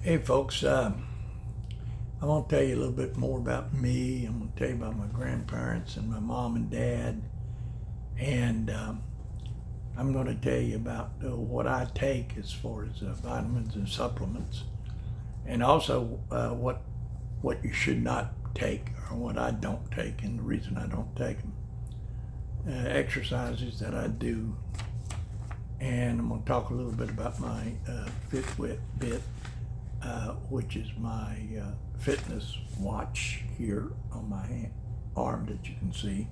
Hey folks, I want to tell you a little bit more about me. I'm going to tell you about my grandparents and my mom and dad, and I'm going to tell you about what I take as far as vitamins and supplements, and also what you should not take or what I don't take and the reason I don't take them. Exercises that I do, and I'm going to talk a little bit about my Fitbit, which is my fitness watch here on my arm that you can see,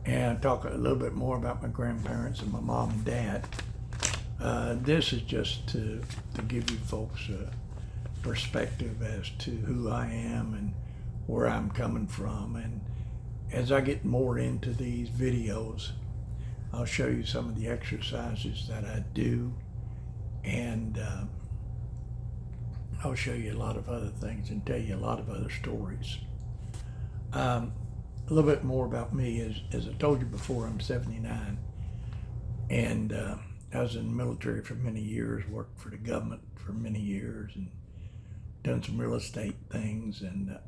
and talk a little bit more about my grandparents and my mom and dad. This is just to give you folks a perspective as to who I am and where I'm coming from. And as I get more into these videos, I'll show you some of the exercises that I do, and I'll show you a lot of other things and tell you a lot of other stories. A little bit more about me. As I told you before, I'm 79, and I was in the military for many years, worked for the government for many years, and done some real estate things. And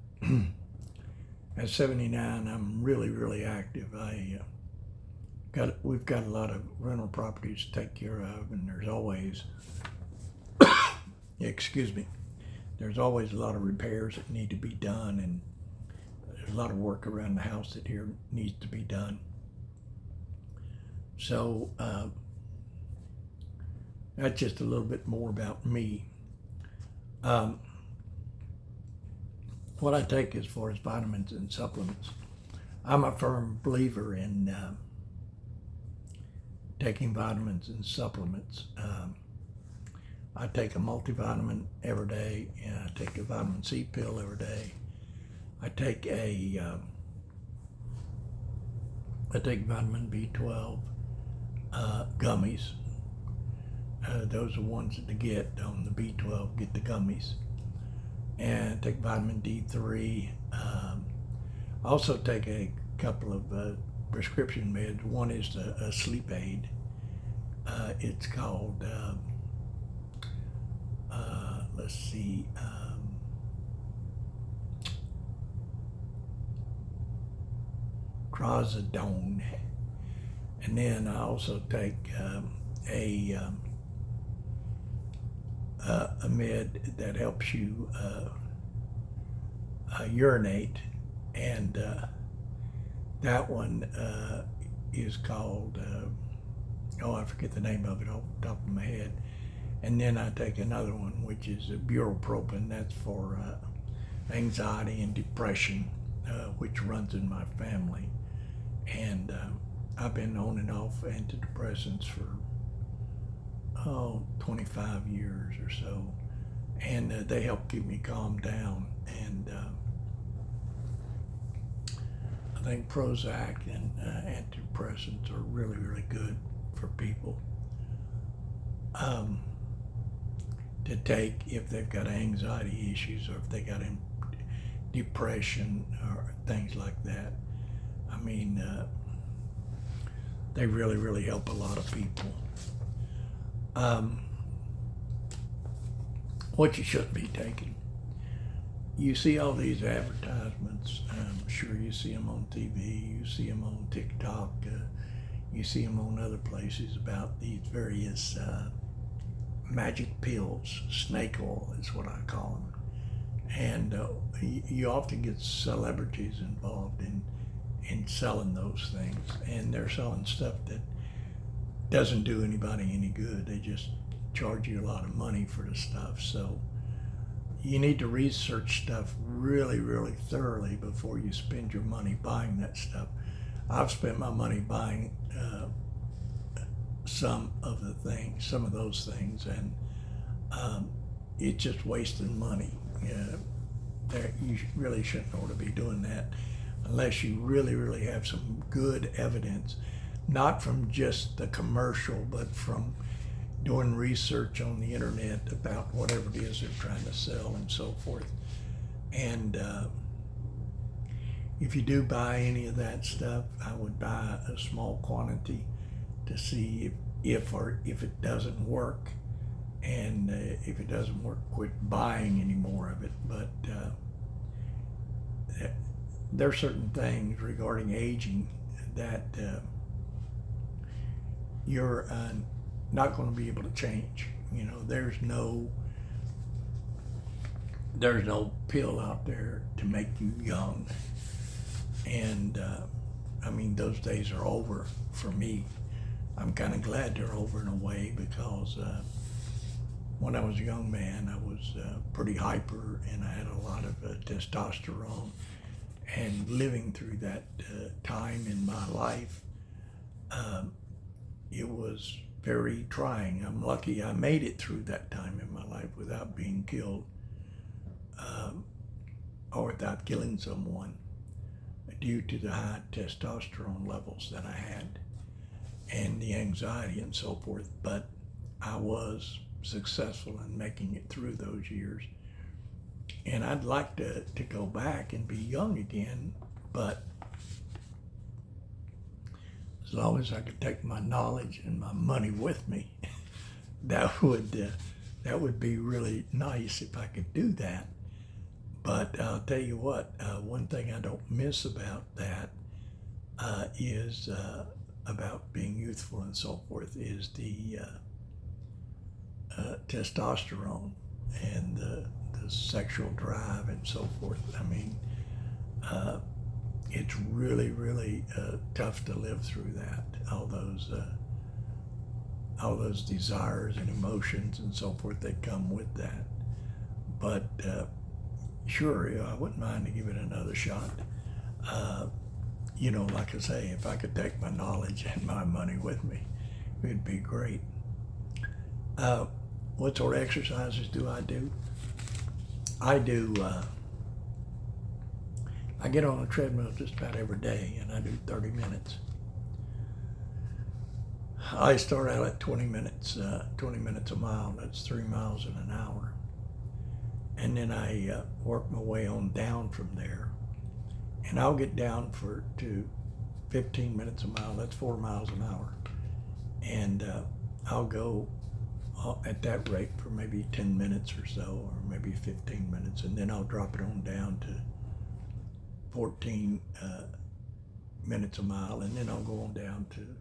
at 79, I'm really, really active. We've got a lot of rental properties to take care of, and there's always, excuse me, there's always a lot of repairs that need to be done, and there's a lot of work around the house that here needs to be done. So that's just a little bit more about me. What I take as far as vitamins and supplements, I'm a firm believer in taking vitamins and supplements. I take a multivitamin every day, and I take a vitamin C pill every day. I take vitamin B12 gummies. Those are ones that to get on the B12. Get the gummies, and I take vitamin D3. I also take a couple of prescription meds. One is a sleep aid. It's called let's see, Trazodone. And then I also take a med that helps you urinate, and that one is called, I forget the name of it off the top of my head. And then I take another one, which is bupropion. That's for anxiety and depression, which runs in my family. And I've been on and off antidepressants for 25 years or so, and they help keep me calmed down. And I think Prozac and antidepressants are really, really good for people to take if they've got anxiety issues, or if they got depression or things like that. I mean, they really, really help a lot of people. What you shouldn't be taking. You see all these advertisements. I'm sure you see them on TV, you see them on TikTok, you see them on other places about these various magic pills. Snake oil is what I call them. And you often get celebrities involved in selling those things, and they're selling stuff that doesn't do anybody any good. They just charge you a lot of money for the stuff. So you need to research stuff really, really thoroughly before you spend your money buying that stuff. I've spent my money buying some of those things, and it's just wasting money. You really shouldn't ought to be doing that unless you really, really have some good evidence, not from just the commercial, but from doing research on the internet about whatever it is they're trying to sell and so forth. And if you do buy any of that stuff, I would buy a small quantity to see if it doesn't work, And if it doesn't work, quit buying any more of it. But there are certain things regarding aging that you're not going to be able to change. You know, there's no pill out there to make you young. And I mean, those days are over for me. I'm kind of glad they're over in a way, because when I was a young man, I was pretty hyper, and I had a lot of testosterone. And living through that time in my life, it was very trying. I'm lucky I made it through that time in my life without being killed, or without killing someone, due to the high testosterone levels that I had and the anxiety and so forth. But I was successful in making it through those years. And I'd like to go back and be young again, but as long as I could take my knowledge and my money with me, that would be really nice if I could do that. But I'll tell you what, one thing I don't miss about that is about being youthful and so forth, is the testosterone and the sexual drive and so forth. I mean, it's really, really tough to live through that. All those desires and emotions and so forth that come with that. But sure, I wouldn't mind to give it another shot. You know, like I say, if I could take my knowledge and my money with me, it'd be great. What sort of exercises do I do? I get on a treadmill just about every day, and I do 30 minutes. I start out at 20 minutes a mile. That's 3 miles in an hour. And then I work my way on down from there. And I'll get down to 15 minutes a mile. That's 4 miles an hour. And I'll go at that rate for maybe 10 minutes or so, or maybe 15 minutes, and then I'll drop it on down to 14 minutes a mile, and then I'll go on down to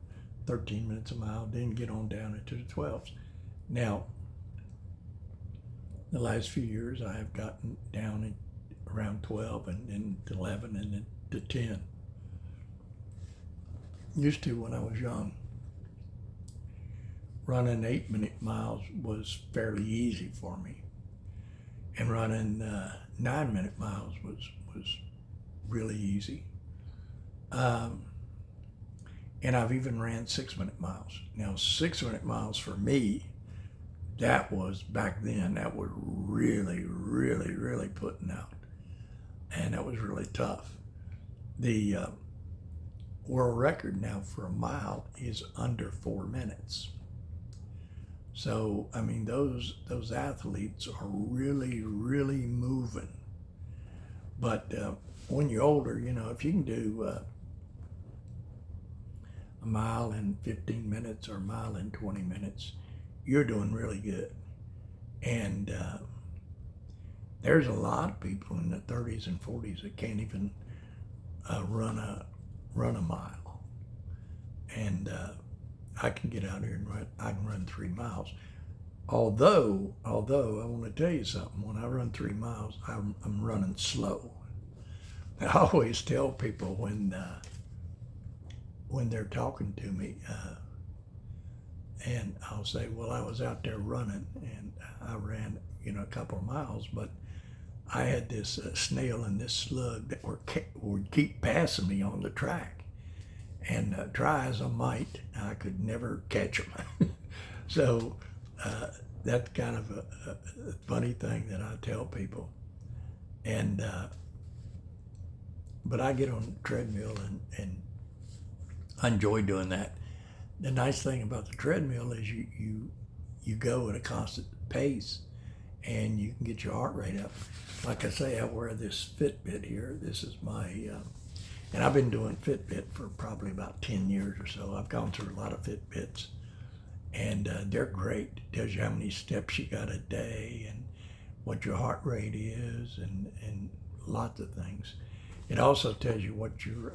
13 minutes a mile, then get on down into the 12s. Now, the last few years I have gotten down around 12, and then to 11, and then to 10. Used to, when I was young, running 8-minute miles was fairly easy for me, and running 9-minute miles was really easy. And I've even ran 6-minute miles. Now, 6-minute miles for me, that was back then, that was really, really, really putting out, and that was really tough. The world record now for a mile is under 4 minutes. So, I mean, those athletes are really, really moving. But when you're older, you know, if you can do a mile in 15 minutes or a mile in 20 minutes, you're doing really good. And there's a lot of people in the 30s and 40s that can't even run a mile. And I can get out here and I can run 3 miles. Although I want to tell you something, when I run 3 miles, I'm running slow. I always tell people when they're talking to me, and I'll say, well, I was out there running and I ran, a couple of miles, but I had this snail and this slug that would keep passing me on the track. And try as I might, I could never catch them. So that's kind of a funny thing that I tell people. And but I get on the treadmill and I enjoy doing that. The nice thing about the treadmill is you go at a constant pace, and you can get your heart rate up. Like I say, I wear this Fitbit here. This is my and I've been doing Fitbit for probably about 10 years or so. I've gone through a lot of Fitbits. And they're great. It tells you how many steps you got a day and what your heart rate is and lots of things. It also tells you what your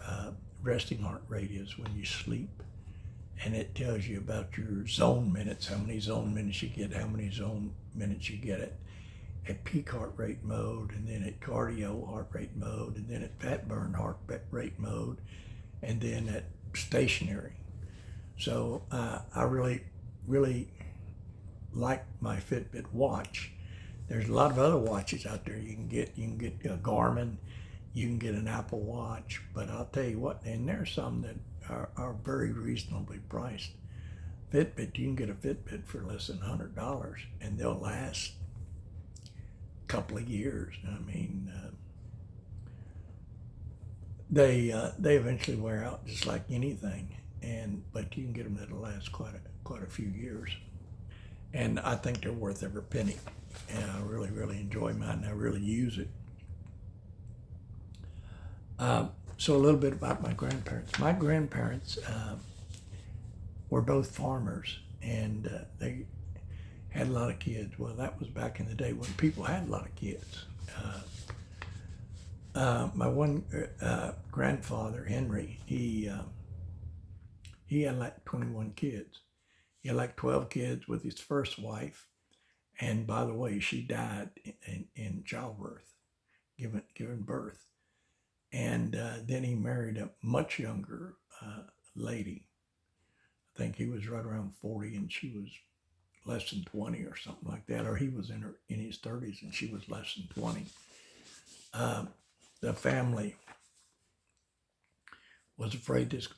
resting heart rate is when you sleep. And it tells you about your zone minutes, how many zone minutes you get, how many zone minutes you get at peak heart rate mode, and then at cardio heart rate mode, and then at fat burn heart rate mode, and then at stationary. So I really like my Fitbit watch. There's a lot of other watches out there you can get. You can get a Garmin, you can get an Apple Watch, but I'll tell you what, and there's some that are very reasonably priced. Fitbit, you can get a Fitbit for less than $100, and they'll last a couple of years. I mean, they eventually wear out just like anything, but you can get them that'll last quite a few years. And I think they're worth every penny. And I really enjoy mine. I really use it. So a little bit about my grandparents. My grandparents were both farmers, and they had a lot of kids. Well, that was back in the day when people had a lot of kids. My one grandfather, Henry, he had like 21 kids. He had like 12 kids with his first wife. And by the way, she died in childbirth, giving birth. And then he married a much younger lady. I think he was right around 40 and she was less than 20 or something like that. Or he was in his 30s and she was less than 20. The family was afraid this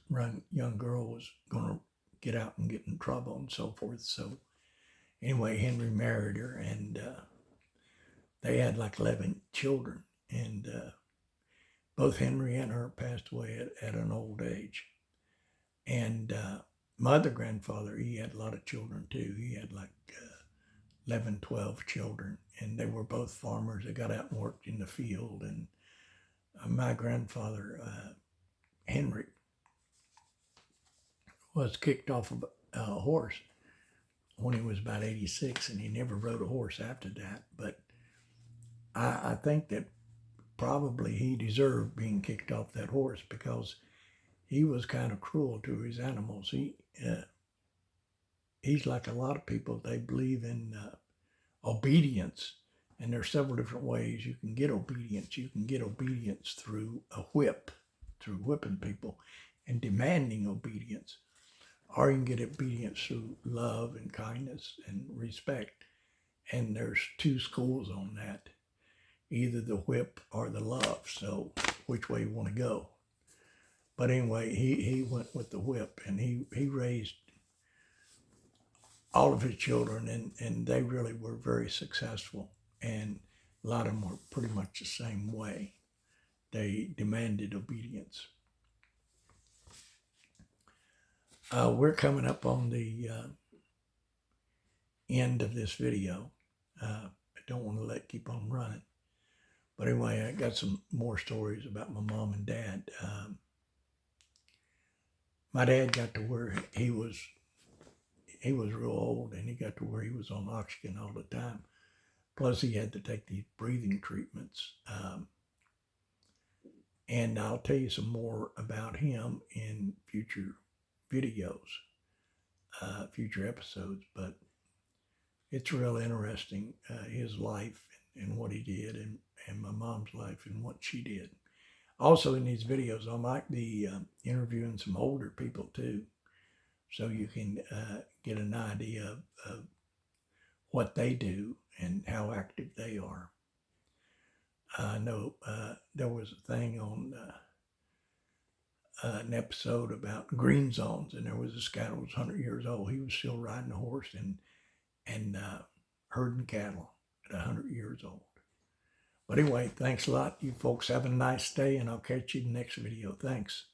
young girl was going to get out and get in trouble and so forth. So anyway, Henry married her, and they had like 11 children. And both Henry and her passed away at an old age. And my other grandfather, he had a lot of children too. He had like 11, 12 children, and they were both farmers. They got out and worked in the field. And my grandfather, Henry, was kicked off of a horse when he was about 86, and he never rode a horse after that. But I think that probably he deserved being kicked off that horse because he was kind of cruel to his animals. He's like a lot of people. They believe in obedience, and there are several different ways you can get obedience. You can get obedience through a whip, through whipping people and demanding obedience. Or you can get obedience through love and kindness and respect. And there's two schools on that, either the whip or the love. So which way you want to go. But anyway, he went with the whip, and he raised all of his children, and they really were very successful. And a lot of them were pretty much the same way. They demanded obedience. We're coming up on the end of this video. I don't want to keep on running. But anyway, I got some more stories about my mom and dad. My dad got to where he was real old, and he got to where he was on oxygen all the time. Plus, he had to take these breathing treatments. And I'll tell you some more about him in future videos, future episodes. But it's real interesting, his life and what he did, and my mom's life and what she did. Also in these videos, I might be interviewing some older people too, so you can get an idea of what they do and how active they are. I know there was a thing on an episode about green zones, and there was this guy that was 100 years old. He was still riding a horse and herding cattle at 100 years old. But anyway, thanks a lot. You folks have a nice day, and I'll catch you in the next video. Thanks.